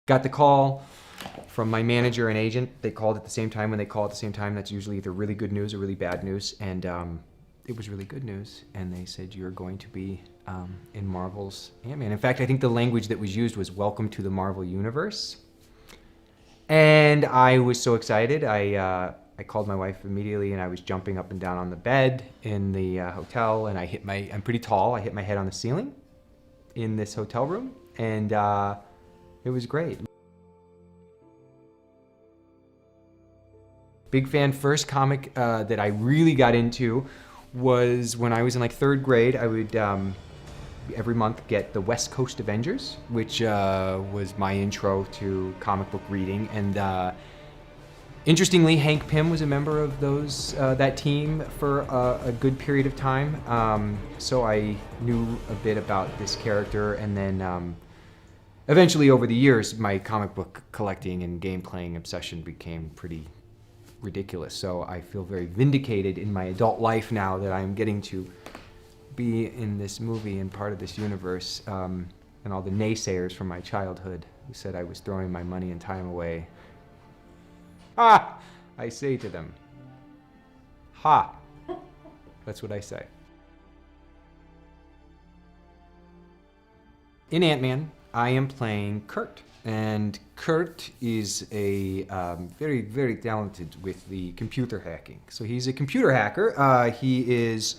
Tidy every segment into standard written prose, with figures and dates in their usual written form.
Got the call from my manager and agent. They called at the same time. When they call at the same time, that's usually either really good news or really bad news. And it was really good news. And they said, you're going to be in Marvel's Ant-Man. In fact, I think the language that was used was welcome to the Marvel Universe. And I was so excited. I called my wife immediately, and I was jumping up and down on the bed in the hotel, and I'm pretty tall. I hit my head on the ceiling in this hotel room, and it was great. Big fan. First comic that I really got into was when I was in like 3rd grade. I would every month get the West Coast Avengers, which was my intro to comic book reading. And interestingly, Hank Pym was a member of that team for a good period of time. So I knew a bit about this character, and then eventually over the years, my comic book collecting and game playing obsession became pretty ridiculous. So I feel very vindicated in my adult life now that I'm getting to be in this movie and part of this universe, and all the naysayers from my childhood who said I was throwing my money and time away. Ha! I say to them, ha! That's what I say. In Ant-Man, I am playing Kurt. And Kurt is a very, very talented with the computer hacking. So he's a computer hacker. He is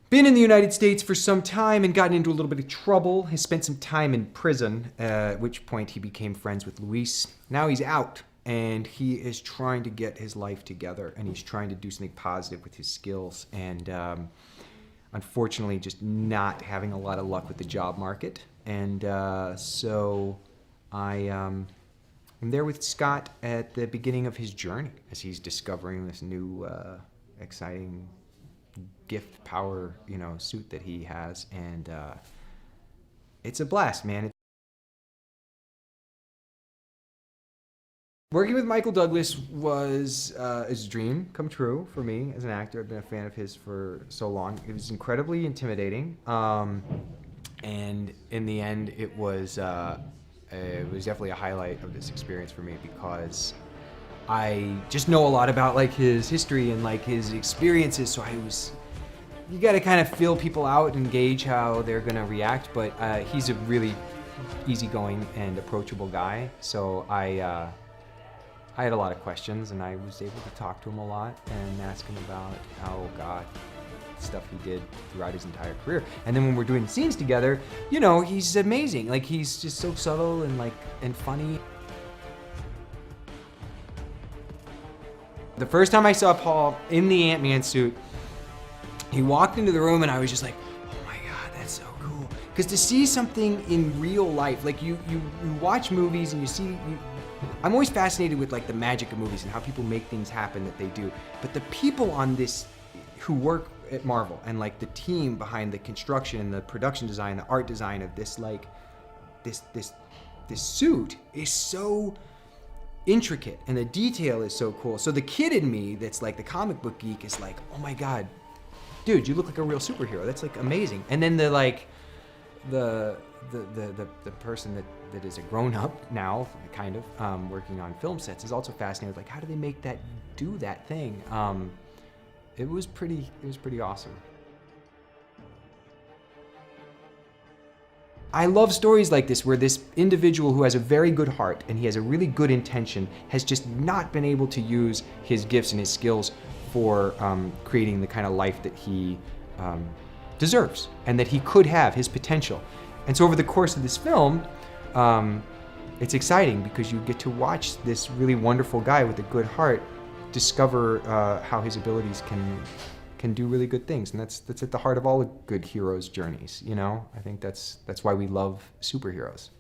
been in the United States for some time and gotten into a little bit of trouble. He spent some time in prison, at which point he became friends with Luis. Now he's out, and he is trying to get his life together, and he's trying to do something positive with his skills. And unfortunately, just not having a lot of luck with the job market. And so I'm there with Scott at the beginning of his journey as he's discovering this new, exciting gift power, suit that he has, and it's a blast, man. Working with Michael Douglas was a dream come true for me as an actor. I've been a fan of his for so long. It was incredibly intimidating, and in the end, it was definitely a highlight of this experience for me, because I just know a lot about like his history and like his experiences. So you got to kind of feel people out and gauge how they're gonna react. But he's a really easygoing and approachable guy. So I had a lot of questions, and I was able to talk to him a lot and ask him about stuff he did throughout his entire career. And then when we're doing scenes together, he's amazing. Like, he's just so subtle and funny. The first time I saw Paul in the Ant-Man suit, he walked into the room, and I was just like, oh my God, that's so cool. Because to see something in real life, like you watch movies and you see, I'm always fascinated with like the magic of movies and how people make things happen that they do. But the people on this who work at Marvel, and like the team behind the construction, the production design, the art design of this, like this suit is so intricate, and the detail is so cool. So the kid in me that's like the comic book geek is like, oh my God, dude, you look like a real superhero. That's like amazing. And then the person that is a grown-up now, kind of, working on film sets, is also fascinated. Like, how do they make that do that thing? It was pretty awesome. I love stories like this, where this individual who has a very good heart and he has a really good intention has just not been able to use his gifts and his skills for creating the kind of life that he deserves and that he could have, his potential. And so over the course of this film, it's exciting because you get to watch this really wonderful guy with a good heart discover how his abilities can do really good things. And that's at the heart of all the good heroes' journeys, I think that's why we love superheroes.